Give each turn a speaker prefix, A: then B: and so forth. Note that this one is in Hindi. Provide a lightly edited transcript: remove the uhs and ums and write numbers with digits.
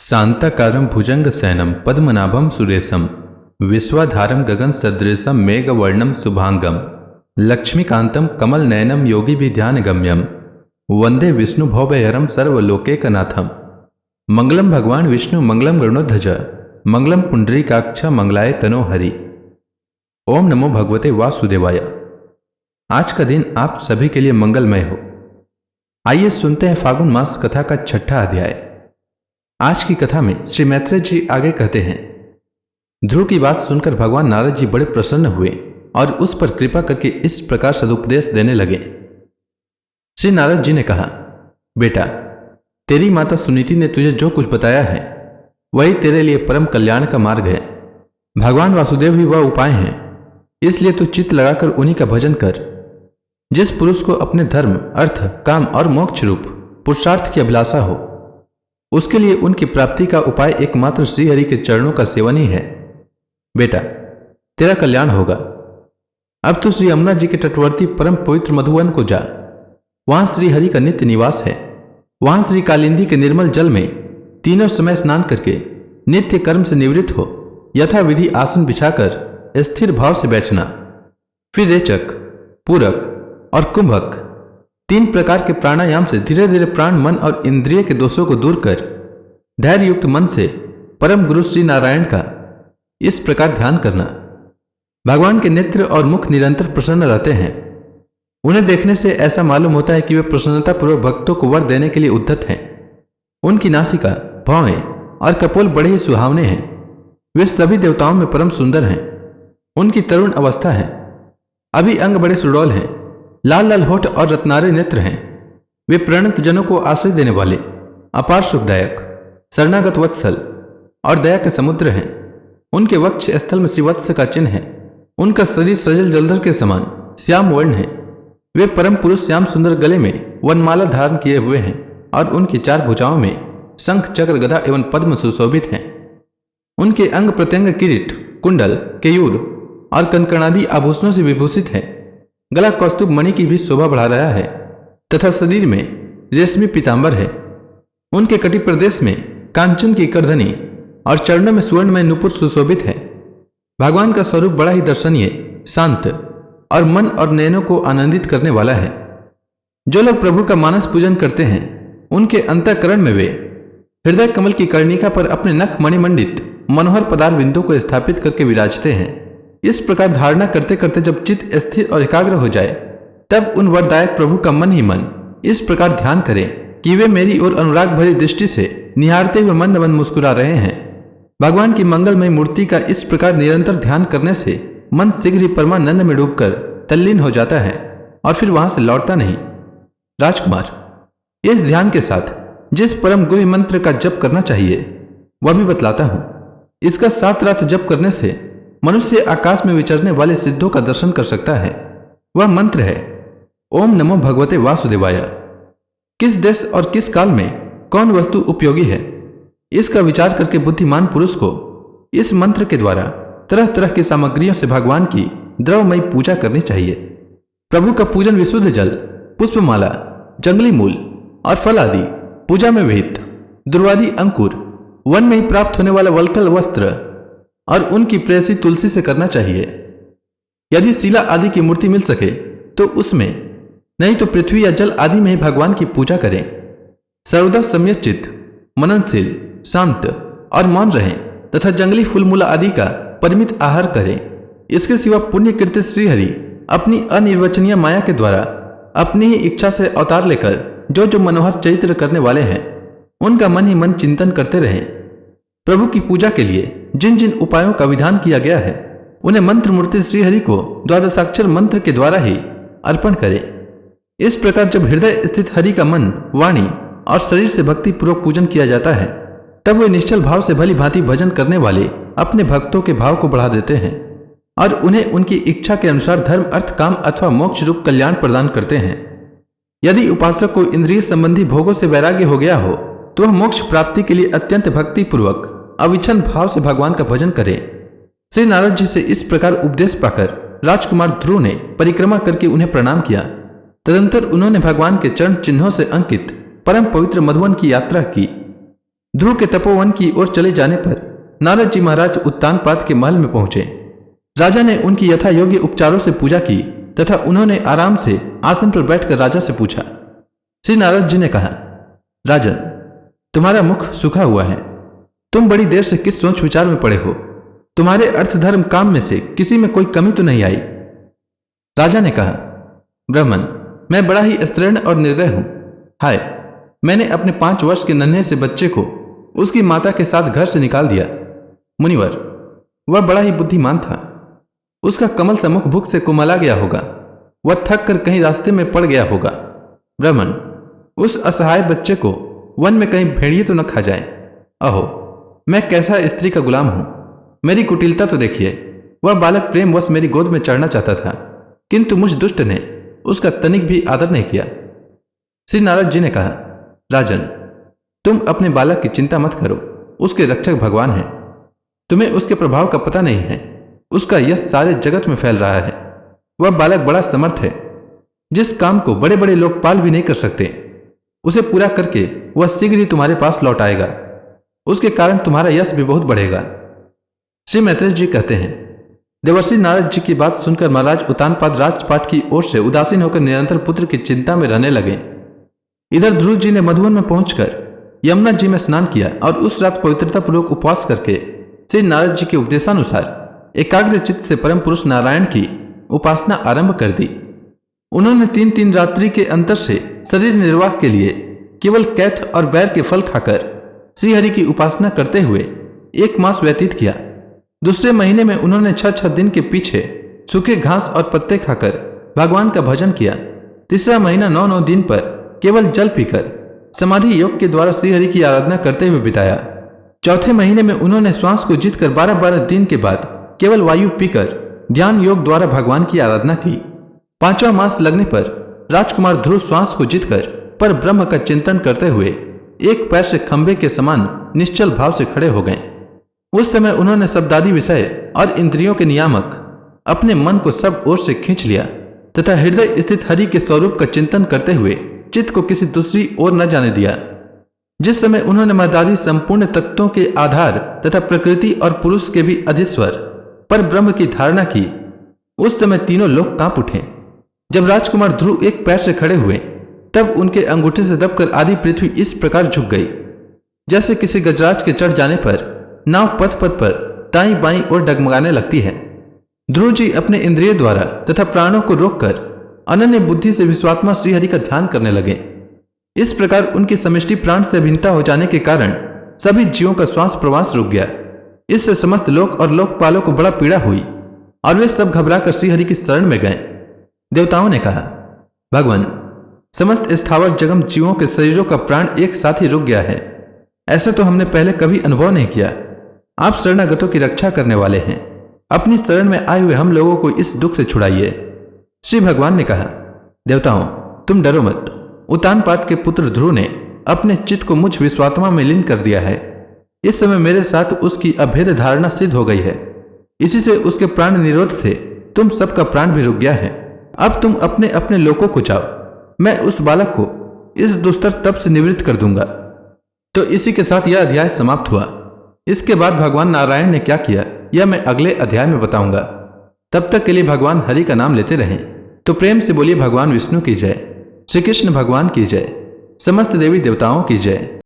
A: शांताकारं भुजंगशयनं पद्मनाभं सुरेशं विश्वाधारं गगनसदृशं मेघवर्णं शुभांगं लक्ष्मीकान्तं कमलनयनं योगिभिध्यानगम्यं वंदे विष्णुभवभयहरं सर्वलोकैकनाथं। मंगलम भगवान विष्णु मंगलम गरुड़ध्वज मंगलम पुंडरीकाक्ष मंगलाय तनोहरि। ओम नमो भगवते वासुदेवाय। आज का दिन आप सभी के लिए मंगलमय हो। आइए सुनते हैं फागुन मास कथा का छठा अध्याय। आज की कथा में श्री मैत्रेय जी आगे कहते हैं, ध्रुव की बात सुनकर भगवान नारद जी बड़े प्रसन्न हुए और उस पर कृपा करके इस प्रकार सदुपदेश देने लगे। श्री नारद जी ने कहा, बेटा, तेरी माता सुनीति ने तुझे जो कुछ बताया है वही तेरे लिए परम कल्याण का मार्ग है। भगवान वासुदेव ही वह उपाय हैं, इसलिए तू चित्त लगाकर उन्हीं का भजन कर। जिस पुरुष को अपने धर्म, अर्थ, काम और मोक्ष रूप पुरुषार्थ की अभिलाषा हो, उसके लिए उनकी प्राप्ति का उपाय एकमात्र श्रीहरि के चरणों का सेवन ही है। बेटा, तेरा कल्याण होगा। अब तो श्री यमुना जी के तटवर्ती परम पवित्र मधुवन को जा। वहां श्रीहरि का नित्य निवास है। वहां श्री कालिंदी के निर्मल जल में तीनों समय स्नान करके नित्य कर्म से निवृत्त हो यथा विधि आसन बिछाकर स्थिर भाव से बैठना। फिर रेचक, पूरक और कुंभक तीन प्रकार के प्राणायाम से धीरे धीरे प्राण, मन और इंद्रिय के दोषों को दूर कर धैर्य युक्त मन से परम गुरु श्री नारायण का इस प्रकार ध्यान करना। भगवान के नेत्र और मुख निरंतर प्रसन्न रहते हैं। उन्हें देखने से ऐसा मालूम होता है कि वे प्रसन्नतापूर्वक भक्तों को वर देने के लिए उद्यत हैं। उनकी नासिका, भौहें और कपोल बड़े ही सुहावने हैं। वे सभी देवताओं में परम सुंदर हैं। उनकी तरुण अवस्था है। अभी अंग बड़े सुडौल हैं। लाल लाल होठ और रत्नारे नेत्र हैं। वे प्रणत जनों को आश्रय देने वाले, अपार सुखदायक, शरणागत वत्सल और दया के समुद्र हैं। उनके वक्ष स्थल में श्रीवत्स का चिन्ह है। उनका शरीर सजल जलधर के समान श्याम वर्ण है। वे परम पुरुष श्याम सुंदर गले में वनमाला धारण किए हुए हैं और उनकी चार भुजाओं में शंख, चक्र, गदा एवं पद्म सुशोभित हैं। उनके अंग प्रत्यंग किरीट, कुंडल, केयूर और कंकणादि आभूषणों से विभूषित है। गला कौस्तुभ मणि की भी शोभा बढ़ा रहा है तथा शरीर में रेशमी पीतांबर है। उनके कटी प्रदेश में कांचन की करधनी और चरणों में सुवर्णमय नुपुर सुशोभित है। भगवान का स्वरूप बड़ा ही दर्शनीय, शांत और मन और नयनों को आनंदित करने वाला है। जो लोग प्रभु का मानस पूजन करते हैं, उनके अंतःकरण में वे हृदय कमल की कर्णिका पर अपने नख मणिमंडित मनोहर पदार बिंदु को स्थापित करके विराजते हैं। इस प्रकार धारणा करते करते जब चित्त स्थिर और एकाग्र हो जाए, तब उन वरदायक प्रभु का मन ही मन इस प्रकार ध्यान करें कि वे मेरी ओर अनुराग भरी दृष्टि से निहारते हुए मंद मंद मुस्कुरा रहे हैं। भगवान की मंगलमय मूर्ति का इस प्रकार निरंतर ध्यान करने से मन शीघ्र ही परमानंद में डूबकर तल्लीन हो जाता है और फिर वहां से लौटता नहीं। राजकुमार, इस ध्यान के साथ जिस परम गुह्य मंत्र का जप करना चाहिए वह भी बतलाता हूं। इसका 7 रात जप करने से मनुष्य आकाश में विचरने वाले सिद्धों का दर्शन कर सकता है। वह मंत्र है, ओम नमो भगवते वासुदेवाय। किस देश और किस काल में कौन वस्तु उपयोगी है, इसका विचार करके बुद्धिमान पुरुष को इस मंत्र के द्वारा तरह तरह की सामग्रियों से भगवान की द्रवमयी पूजा करनी चाहिए। प्रभु का पूजन विशुद्ध जल, पुष्पमाला, जंगली मूल और फल आदि पूजा में विहित दुर्वादि अंकुर, वन में ही प्राप्त होने वाला वल्कल वस्त्र और उनकी प्रेयसी तुलसी से करना चाहिए। यदि शिला आदि की मूर्ति मिल सके तो उसमें, नहीं तो पृथ्वी या जल आदि में ही भगवान की पूजा करें। सर्वदा सम्यक चित्त, मननशील, शांत और मौन रहें तथा जंगली फूल मूला आदि का परिमित आहार करें। इसके सिवा पुण्य कृत्य श्रीहरि अपनी अनिर्वचनीय माया के द्वारा अपनी ही इच्छा से अवतार लेकर जो जो मनोहर चरित्र करने वाले हैं, उनका मन ही मन चिंतन करते रहें। प्रभु की पूजा के लिए जिन जिन उपायों का विधान किया गया है, उन्हें मंत्र मूर्ति श्रीहरि को द्वादशाक्षर मंत्र के द्वारा ही अर्पण करें। इस प्रकार जब हृदय स्थित हरि का मन, वाणी और शरीर से भक्ति पूर्वक पूजन किया जाता है, तब वे निश्चल भाव से भली भांति भजन करने वाले अपने भक्तों के भाव को बढ़ा देते हैं और उन्हें उनकी इच्छा के अनुसार धर्म, अर्थ, काम अथवा मोक्ष रूप कल्याण प्रदान करते हैं। यदि उपासक को इंद्रिय संबंधी भोगों से वैराग्य हो गया हो, तो वह मोक्ष प्राप्ति के लिए अत्यंत भक्ति पूर्वक अविच्छन भाव से भगवान का भजन करे। श्री नारद जी से इस प्रकार उपदेश पाकर राजकुमार ध्रुव ने परिक्रमा करके उन्हें प्रणाम किया। तदंतर उन्होंने भगवान के चरण चिन्हों से अंकित परम पवित्र मधुवन की यात्रा की। ध्रुव के तपोवन की ओर चले जाने पर नारद जी महाराज उत्तानपाद के महल में पहुंचे। राजा ने उनकी यथा योग्य उपचारों से पूजा की तथा उन्होंने आराम से आसन पर बैठकर राजा से पूछा। श्री नारद जी ने कहा, राजन, तुम्हारा मुख सूखा हुआ है। तुम बड़ी देर से किस सोच विचार में पड़े हो? तुम्हारे अर्थ धर्म काम में से किसी में कोई कमी तो नहीं आई? राजा ने कहा, ब्राह्मण, मैं बड़ा ही स्तृण और निर्दय हूं। हाय, मैंने अपने 5 वर्ष के नन्हे से बच्चे को उसकी माता के साथ घर से निकाल दिया। मुनिवर, वह बड़ा ही बुद्धिमान था। उसका कमल सा मुख भूख से कुमला गया होगा। वह थक कर कहीं रास्ते में पड़ गया होगा। ब्राह्मण, उस असहाय बच्चे को वन में कहीं भेड़िए तो न खा जाए। अहो, मैं कैसा स्त्री का गुलाम हूं। मेरी कुटिलता तो देखिए। वह बालक प्रेमवश मेरी गोद में चढ़ना चाहता था, किंतु मुझ दुष्ट ने उसका तनिक भी आदर नहीं किया। श्री नारद जी ने कहा, राजन, तुम अपने बालक की चिंता मत करो। उसके रक्षक भगवान हैं। तुम्हें उसके प्रभाव का पता नहीं है। उसका यश सारे जगत में फैल रहा है। वह बालक बड़ा समर्थ है। जिस काम को बड़े बड़े लोकपाल भी नहीं कर सकते, उसे पूरा करके वह शीघ्र ही तुम्हारे पास लौट आएगा। उसके कारण तुम्हारा यश भी बहुत बढ़ेगा। श्री मैत्रेय जी कहते हैं, देवर्षि नारद जी की बात सुनकर महाराज उत्तानपाद राजपाट की ओर से उदासीन होकर निरंतर पुत्र की चिंता में रहने लगे। इधर ध्रुव जी ने मधुवन में पहुंचकर यमुना जी में स्नान किया और उस रात पवित्रता पूर्वक उपवास करके श्री नारद जी के उपदेशानुसार एकाग्र चित्त से परम पुरुष नारायण की उपासना आरंभ कर दी। उन्होंने 3-3 रात्रि के अंतर से शरीर निर्वाह के लिए केवल कैथ और बैर के फल खाकर श्रीहरि की उपासना करते हुए 1 मास व्यतीत किया। दूसरे महीने में उन्होंने 6-6 दिन के पीछे सूखे घास और पत्ते खाकर भगवान का भजन किया। तीसरा महीना 9-9 दिन पर केवल जल पीकर समाधि योग के द्वारा श्रीहरि की आराधना करते हुए बिताया। चौथे महीने में उन्होंने श्वास को जीतकर 12-12 दिन के बाद केवल वायु पीकर ध्यान योग द्वारा भगवान की आराधना की। 5वां मास लगने पर राजकुमार ध्रुव श्वास को जीतकर पर ब्रह्म का चिंतन करते हुए एक पैर से खंभे के समान निश्चल भाव से खड़े हो गए। उस समय उन्होंने शब्दादि विषय और इंद्रियों के नियामक अपने मन को सब ओर से खींच लिया तथा हृदय स्थित हरि के स्वरूप का चिंतन करते हुए चित्त को किसी दूसरी ओर न जाने दिया। जिस समय उन्होंने मदादि संपूर्ण तत्वों के आधार तथा प्रकृति और पुरुष के भी अधीश्वर पर ब्रह्म की धारणा की, उस समय तीनों लोग कांप उठे। जब राजकुमार ध्रुव एक पैर से खड़े हुए, तब उनके अंगूठे से दबकर आधी पृथ्वी इस प्रकार झुक गई जैसे किसी गजराज के चढ़ जाने पर नाव पथ पथ पर दाईं बाईं ओर डगमगाने लगती है। ध्रुव जी अपने इंद्रिय द्वारा तथा प्राणों को रोककर अनन्य बुद्धि से विश्वात्मा श्रीहरि का ध्यान करने लगे। इस प्रकार उनकी समष्टि प्राण से भिन्नता हो जाने के कारण सभी जीवों का श्वास प्रवास रुक गया। इससे समस्त लोक और लोकपालों को बड़ा पीड़ा हुई और वे सब घबराकर श्रीहरि की शरण में गए। देवताओं ने कहा, भगवान, समस्त स्थावर जगम जीवों के शरीरों का प्राण एक साथ ही रुक गया है। ऐसा तो हमने पहले कभी अनुभव नहीं किया। आप शरणागतों की रक्षा करने वाले हैं। अपनी शरण में आए हुए हम लोगों को इस दुख से छुड़ाइए। श्री भगवान ने कहा, देवताओं, तुम डरो मत। उत्तानपाद के पुत्र ध्रुव ने अपने चित्त को मुझ विश्वात्मा में लीन कर दिया है। इस समय मेरे साथ उसकी अभेद धारणा सिद्ध हो गई है। इसी से उसके प्राण निरोध से तुम सबका प्राण भी रुक गया है। अब तुम अपने अपने लोकों को जाओ। मैं उस बालक को इस दुस्तर तप से निवृत्त कर दूंगा। तो इसी के साथ यह अध्याय समाप्त हुआ। इसके बाद भगवान नारायण ने क्या किया, यह मैं अगले अध्याय में बताऊंगा। तब तक के लिए भगवान हरि का नाम लेते रहें। तो प्रेम से बोलिए भगवान विष्णु की जय, श्री कृष्ण भगवान की जय, समस्त देवी देवताओं की जय।